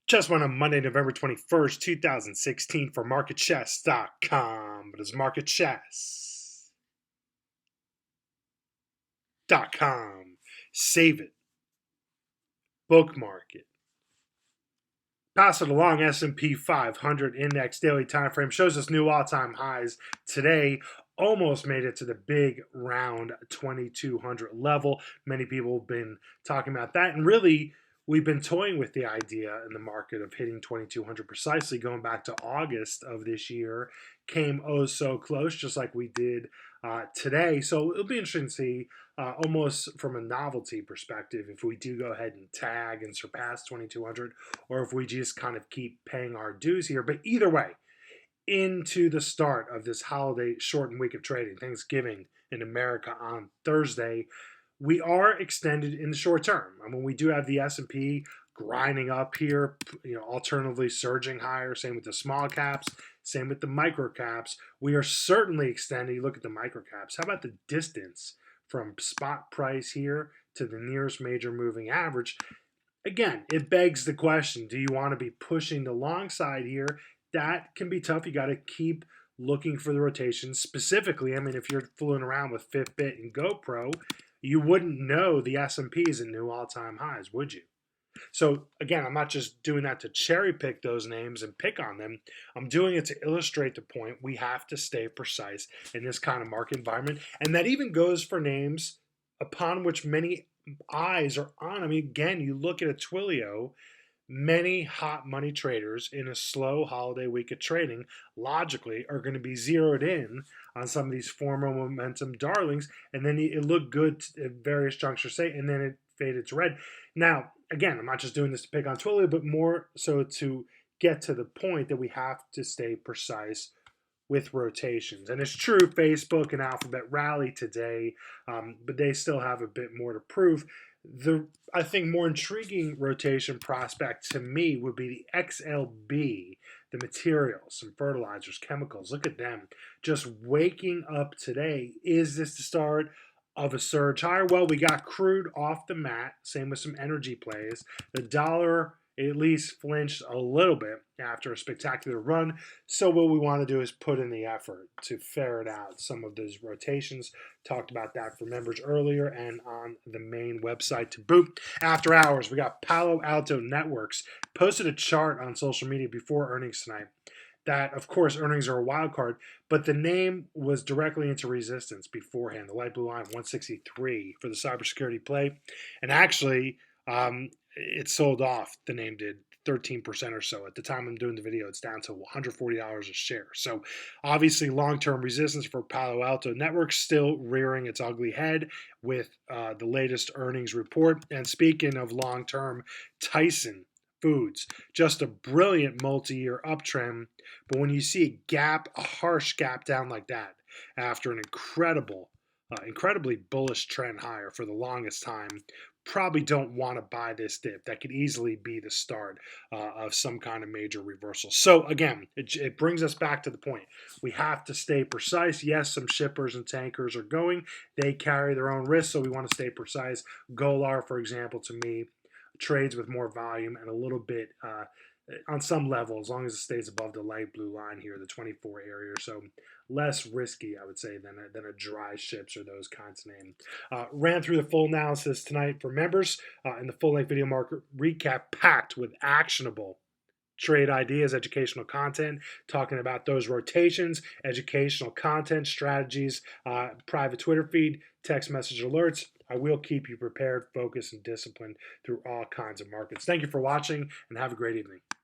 Just went on Monday, November 21st, 2016 for MarketChess.com. But it's MarketChess.com. Save it. Bookmark it. Pass it along. S&P 500 index daily time frame shows us new all-time highs today. Almost made it to the big round 2200 level. Many people have been talking about that, and really we've been toying with the idea in the market of hitting 2200 precisely going back to August of this year. Came oh so close, just like we did today. So it'll be interesting to see, almost from a novelty perspective, if we do go ahead and tag and surpass 2200, or if we just kind of keep paying our dues here. But either way, into the start of this holiday shortened week of trading, Thanksgiving in America on Thursday, we are extended in the short term. I mean, we do have the S&P grinding up here, alternatively surging higher. Same with the small caps, same with the micro caps. We are certainly extending. Look at the micro caps. How about the distance from spot price here to the nearest major moving average? Again, it begs the question, do you want to be pushing the long side here? That can be tough. You got to keep looking for the rotations. Specifically, I mean, if you're fooling around with Fitbit and GoPro, you wouldn't know the S&P is at new all-time highs, would you? So again, I'm not just doing that to cherry pick those names and pick on them. I'm doing it to illustrate the point. We have to stay precise in this kind of market environment. And that even goes for names upon which many eyes are on. I mean, again, you look at a Twilio, many hot money traders in a slow holiday week of trading logically are going to be zeroed in on some of these former momentum darlings, and then it looked good at various junctures, say, and then it faded to red. Now, again, I'm not just doing this to pick on Twilio, but more so to get to the point that we have to stay precise with rotations. And it's true, Facebook and Alphabet rally today, but they still have a bit more to prove. I think more intriguing rotation prospect to me would be the XLB, the materials, some fertilizers, chemicals. Look at them just waking up today. Is this the start of a surge higher? Well, we got crude off the mat, same with some energy plays. The dollar at least flinched a little bit after a spectacular run. So what we want to do is put in the effort to ferret out some of those rotations. Talked about that for members earlier and on the main website to boot. After hours, we got Palo Alto Networks posted a chart on social media before earnings tonight. That, of course, earnings are a wild card, but the name was directly into resistance beforehand. The light blue line, 163 for the cybersecurity play. And actually, it sold off, the name did, 13% or so. At the time I'm doing the video, it's down to $140 a share. So obviously long-term resistance for Palo Alto Networks still rearing its ugly head with the latest earnings report. And speaking of long-term, Tyson Foods, just a brilliant multi-year uptrend. But when you see a gap, a harsh gap down like that after an incredibly bullish trend higher for the longest time, probably don't want to buy this dip. That could easily be the start of some kind of major reversal. So again, it brings us back to the point. We have to stay precise. Yes, some shippers and tankers are going. They carry their own risks, so we want to stay precise. Golar, for example, to me, trades with more volume and a little bit on some level, as long as it stays above the light blue line here, the 24 area or so, less risky, I would say, than a dry ships or those kinds of names. Ran through the full analysis tonight for members in the full-length video market recap, packed with actionable trade ideas, educational content, talking about those rotations, educational content, strategies, private Twitter feed, text message alerts. I will keep you prepared, focused, and disciplined through all kinds of markets. Thank you for watching, and have a great evening.